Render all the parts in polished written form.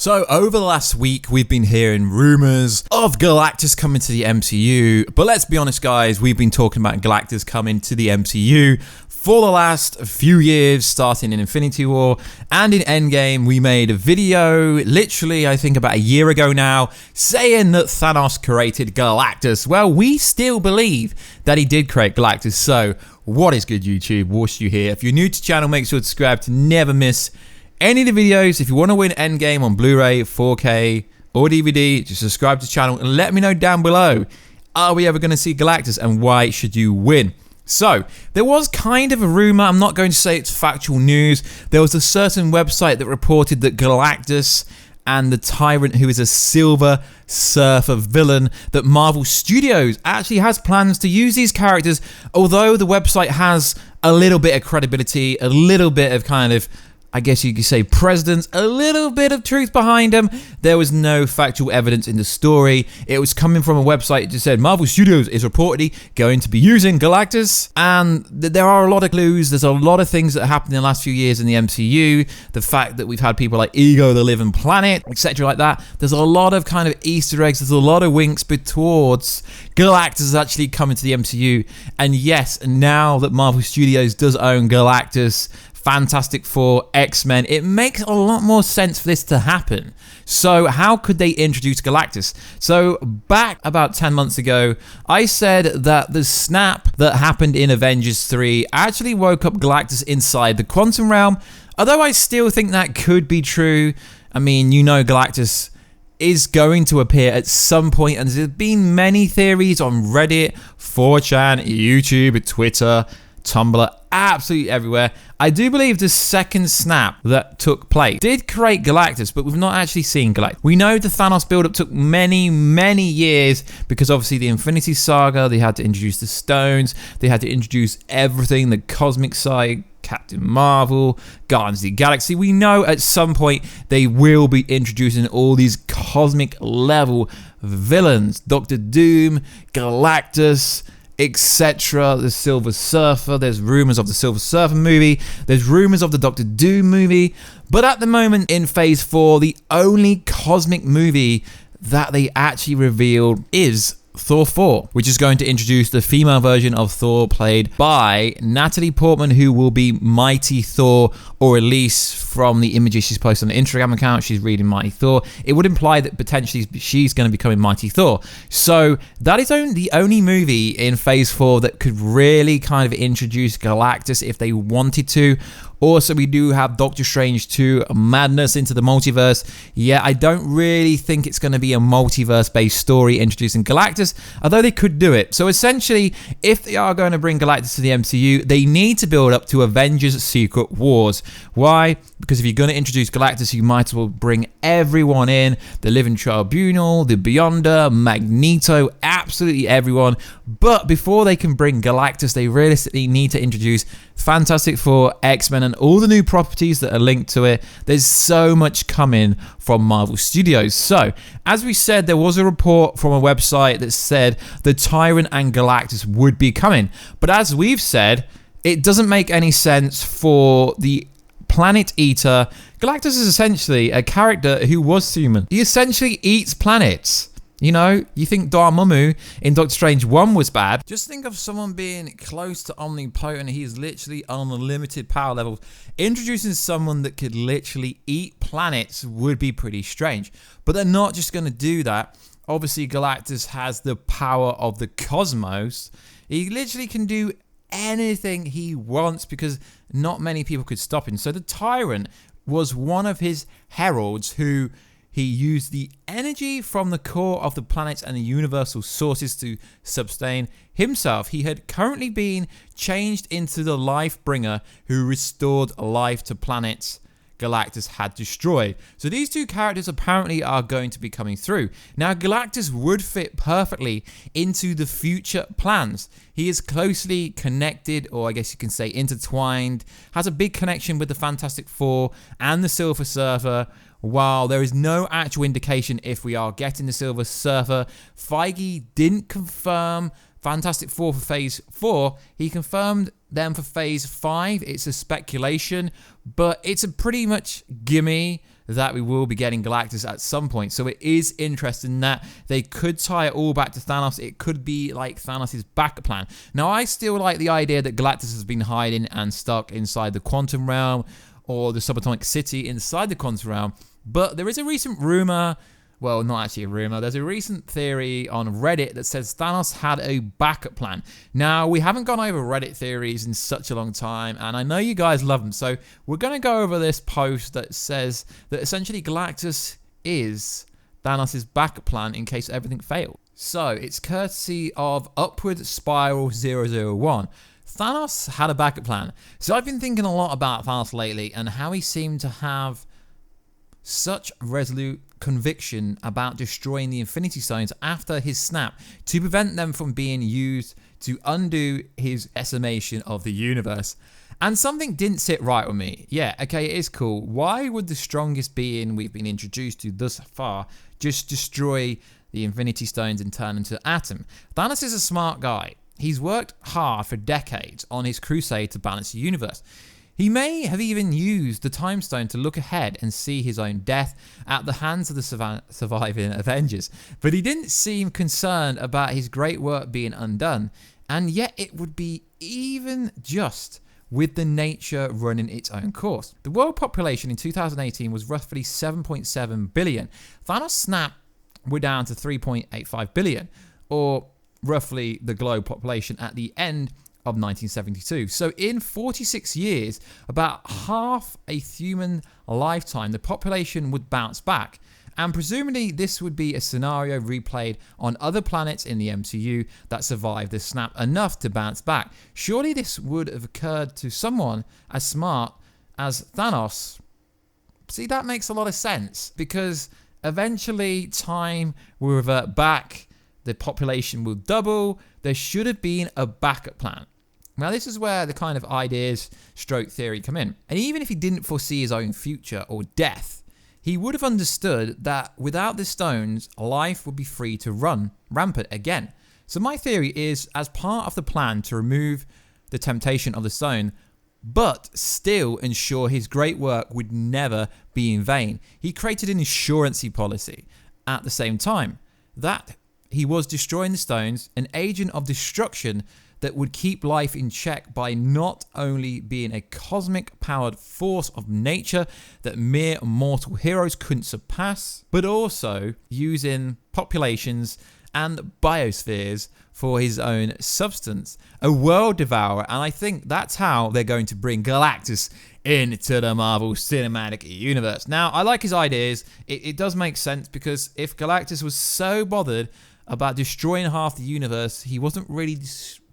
So over the last week, we've been hearing rumors of Galactus coming to the MCU. But let's be honest, guys, we've been talking about Galactus coming to the MCU for the last few years, starting in Infinity War and in Endgame. We made a video, literally, I think about a year ago now, saying that Thanos created Galactus. Well, we still believe that he did create Galactus. So what is good, YouTube? Warstu here. If you're new to the channel, make sure to subscribe to never miss any of the videos. If you want to win Endgame on Blu-ray, 4K, or DVD, just subscribe to the channel and let me know down below, are we ever going to see Galactus and why should you win? So, there was kind of a rumor, I'm not going to say it's factual news, there was a certain website that reported that Galactus and the Tyrant, who is a Silver Surfer villain, that Marvel Studios actually has plans to use these characters, although the website has a little bit of credibility, a little bit of kind of, I guess you could say, precedence, a little bit of truth behind them. There was no factual evidence in the story. It was coming from a website that just said Marvel Studios is reportedly going to be using Galactus. And there are a lot of clues. There's a lot of things that happened in the last few years in the MCU. The fact that we've had people like Ego the Living Planet, etc. like that. There's a lot of kind of Easter eggs. There's a lot of winks towards Galactus actually coming to the MCU. And yes, now that Marvel Studios does own Galactus, Fantastic Four, X-Men, it makes a lot more sense for this to happen. So how could they introduce Galactus? So back about 10 months ago, I said that the snap that happened in Avengers 3 actually woke up Galactus inside the quantum realm. Although I still think that could be true. I mean, you know, Galactus is going to appear at some point, and there's been many theories on Reddit, 4chan, YouTube, Twitter, Tumblr, absolutely everywhere. I do believe the second snap that took place did create Galactus, but we've not actually seen Galactus. We know the Thanos build-up took many, many years because obviously the Infinity Saga, they had to introduce the stones, they had to introduce everything, the cosmic side, Captain Marvel, Guardians of the Galaxy. We know at some point they will be introducing all these cosmic level villains. Doctor Doom, Galactus, etc. The Silver Surfer. There's rumors of the Silver Surfer movie. There's rumors of the Doctor Doom movie. But at the moment in Phase 4, the only cosmic movie that they actually revealed is Thor 4, which is going to introduce the female version of Thor played by Natalie Portman, who will be Mighty Thor, or at least from the images she's posted on the Instagram account, she's reading Mighty Thor. It would imply that potentially she's going to be becoming Mighty Thor. So that is the only movie in Phase 4 that could really kind of introduce Galactus if they wanted to. Also, we do have Doctor Strange 2, Madness into the Multiverse. Yeah, I don't really think it's going to be a multiverse-based story introducing Galactus, although they could do it. So essentially, if they are going to bring Galactus to the MCU, they need to build up to Avengers Secret Wars. Why? Because if you're going to introduce Galactus, you might as well bring everyone in. The Living Tribunal, the Beyonder, Magneto, absolutely everyone. But before they can bring Galactus, they realistically need to introduce Fantastic Four, X-Men, and all the new properties that are linked to it. There's so much coming from Marvel Studios. So, as we said, there was a report from a website that said the Tyrant and Galactus would be coming. But as we've said, it doesn't make any sense for the Planet Eater. Galactus is essentially a character who was human. He essentially eats planets. You know, you think Dormammu in Doctor Strange 1 was bad. Just think of someone being close to omnipotent. He's literally on unlimited power levels. Introducing someone that could literally eat planets would be pretty strange. But they're not just going to do that. Obviously, Galactus has the power of the cosmos. He literally can do anything he wants because not many people could stop him. So the Tyrant was one of his heralds who he used the energy from the core of the planets and the universal sources to sustain himself. He had currently been changed into the life bringer who restored life to planets Galactus had destroyed. So these two characters apparently are going to be coming through. Now, Galactus would fit perfectly into the future plans. He is closely connected, or I guess you can say intertwined, has a big connection with the Fantastic Four and the Silver Surfer. While there is no actual indication if we are getting the Silver Surfer, Feige didn't confirm Fantastic Four for Phase 4. He confirmed them for Phase 5. It's a speculation, but it's a pretty much gimme that we will be getting Galactus at some point. So it is interesting that they could tie it all back to Thanos. It could be like Thanos' backup plan. Now, I still like the idea that Galactus has been hiding and stuck inside the quantum realm or the subatomic city inside the quantum realm. But there is a recent rumor, well, not actually a rumor, there's a recent theory on Reddit that says Thanos had a backup plan. Now, we haven't gone over Reddit theories in such a long time, and I know you guys love them, so we're going to go over this post that says that essentially Galactus is Thanos' backup plan in case everything failed. So, it's courtesy of Upward Spiral 001. Thanos had a backup plan. So I've been thinking a lot about Thanos lately and how he seemed to have such resolute conviction about destroying the Infinity Stones after his snap to prevent them from being used to undo his decimation of the universe. And something didn't sit right with me. Yeah, okay, it is cool. Why would the strongest being we've been introduced to thus far just destroy the Infinity Stones and turn into an atom? Thanos is a smart guy. He's worked hard for decades on his crusade to balance the universe. He may have even used the Time Stone to look ahead and see his own death at the hands of the surviving Avengers, but he didn't seem concerned about his great work being undone, and yet it would be even just with the nature running its own course. The world population in 2018 was roughly 7.7 billion. Thanos' snap were down to 3.85 billion, or roughly the globe population at the end of 1972. So in 46 years, about half a human lifetime, the population would bounce back. And presumably this would be a scenario replayed on other planets in the MCU that survived the snap enough to bounce back. Surely this would have occurred to someone as smart as Thanos. See, that makes a lot of sense because eventually time will revert back, the population will double. There should have been a backup plan. Now, this is where the kind of ideas stroke theory come in. And even if he didn't foresee his own future or death, he would have understood that without the stones, life would be free to run rampant again. So my theory is, as part of the plan to remove the temptation of the stone, but still ensure his great work would never be in vain, he created an insurancy policy at the same time that he was destroying the stones, an agent of destruction that would keep life in check by not only being a cosmic powered force of nature that mere mortal heroes couldn't surpass, but also using populations and biospheres for his own substance, a world devourer. And I think that's how they're going to bring Galactus into the Marvel Cinematic Universe. Now, I like his ideas. It does make sense because if Galactus was so bothered about destroying half the universe, he wasn't really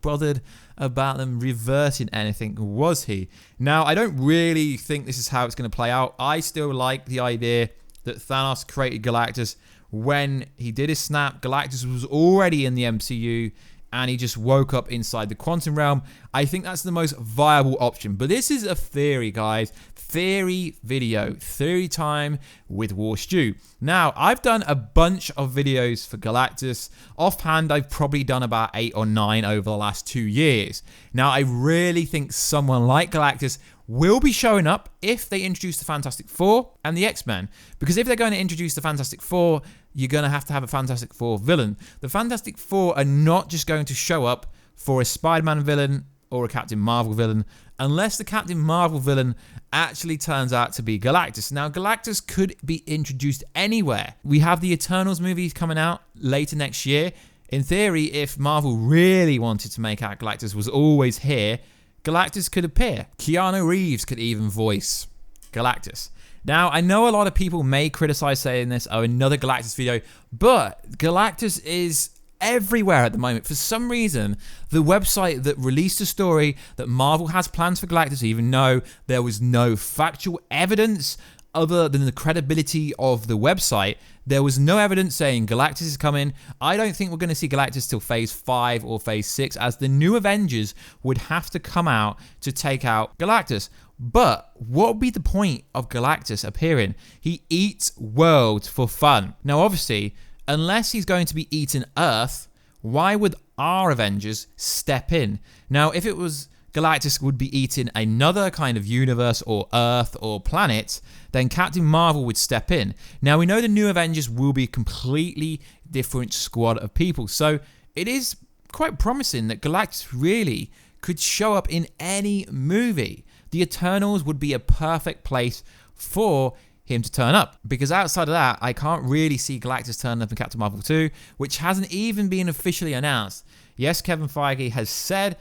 bothered about them reverting anything, was he? Now, I don't really think this is how it's going to play out. I still like the idea that Thanos created Galactus when he did his snap. Galactus was already in the MCU and he just woke up inside the quantum realm. I think that's the most viable option. But this is a theory, guys. Theory video. Theory time with Warstu. Now, I've done a bunch of videos for Galactus. Offhand, I've probably done about 8 or 9 over the last 2 years. Now, I really think someone like Galactus will be showing up if they introduce the Fantastic Four and the X-Men. Because if they're going to introduce the Fantastic Four, you're going to have a Fantastic Four villain. The Fantastic Four are not just going to show up for a Spider-Man villain or a Captain Marvel villain, unless the Captain Marvel villain actually turns out to be Galactus. Now, Galactus could be introduced anywhere. We have the Eternals movies coming out later next year. In theory, if Marvel really wanted to make out Galactus was always here, Galactus could appear. Keanu Reeves could even voice Galactus. Now, I know a lot of people may criticize saying this, oh, another Galactus video, but Galactus is everywhere at the moment. For some reason, the website that released the story that Marvel has plans for Galactus, even though there was no factual evidence other than the credibility of the website, there was no evidence saying Galactus is coming. I don't think we're going to see Galactus till Phase 5 or Phase 6, as the new Avengers would have to come out to take out Galactus. But what would be the point of Galactus appearing? He eats worlds for fun. Now, obviously, unless he's going to be eating Earth, why would our Avengers step in? Now, if it was Galactus would be eating another kind of universe or Earth or planet, then Captain Marvel would step in. Now, we know the new Avengers will be a completely different squad of people, so it is quite promising that Galactus really could show up in any movie. The Eternals would be a perfect place for him to turn up, because outside of that, I can't really see Galactus turning up in Captain Marvel 2, which hasn't even been officially announced. Yes, Kevin Feige has said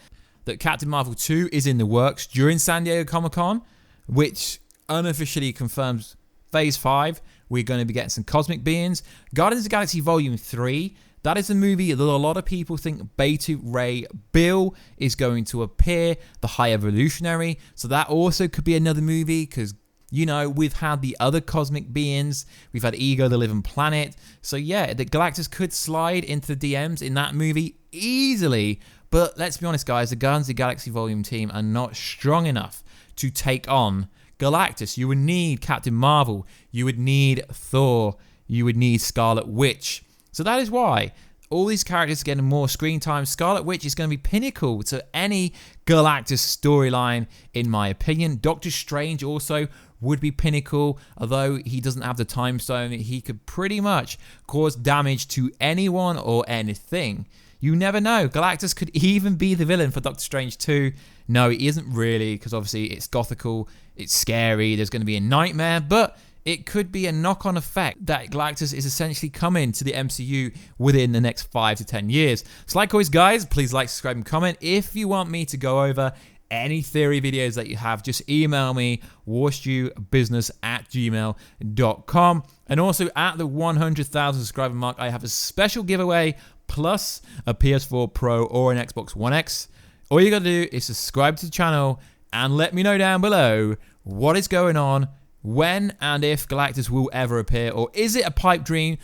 that Captain Marvel 2 is in the works during San Diego Comic-Con, which unofficially confirms Phase 5. We're going to be getting some cosmic beings. Guardians of the Galaxy Volume 3, that is a movie that a lot of people think Beta Ray Bill is going to appear, the High Evolutionary. So that also could be another movie, because, you know, we've had the other cosmic beings. We've had Ego, the Living Planet. So yeah, the Galactus could slide into the DMs in that movie easily. But let's be honest, guys, the Guardians of the Galaxy Volume team are not strong enough to take on Galactus. You would need Captain Marvel. You would need Thor. You would need Scarlet Witch. So that is why all these characters are getting more screen time. Scarlet Witch is going to be pinnacle to any Galactus storyline, in my opinion. Doctor Strange also would be pinnacle, although he doesn't have the time stone. He could pretty much cause damage to anyone or anything. You never know. Galactus could even be the villain for Doctor Strange 2. No, he isn't really, because obviously it's gothical, it's scary, there's going to be a nightmare, but it could be a knock-on effect that Galactus is essentially coming to the MCU within the next 5 to 10 years. So like always, guys, please like, subscribe, and comment. If you want me to go over any theory videos that you have, just email me, warstubusiness@gmail.com. And also at the 100,000 subscriber mark, I have a special giveaway, plus a PS4 Pro or an Xbox One X. All you gotta do is subscribe to the channel and let me know down below what is going on, when and if Galactus will ever appear, or is it a pipe dream,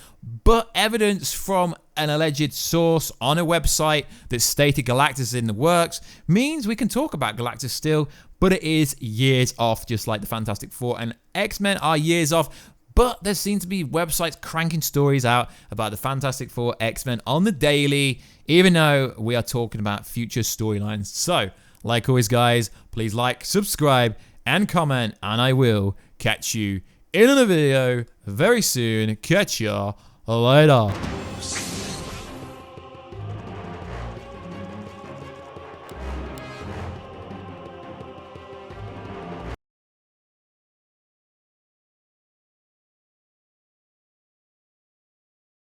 but evidence from an alleged source on a website that stated Galactus is in the works means we can talk about Galactus still, but it is years off, just like the Fantastic Four and X-Men are years off. But there seem to be websites cranking stories out about the Fantastic Four, X-Men on the daily, even though we are talking about future storylines. So, like always, guys, please like, subscribe, and comment, and I will catch you in another video very soon. Catch ya later.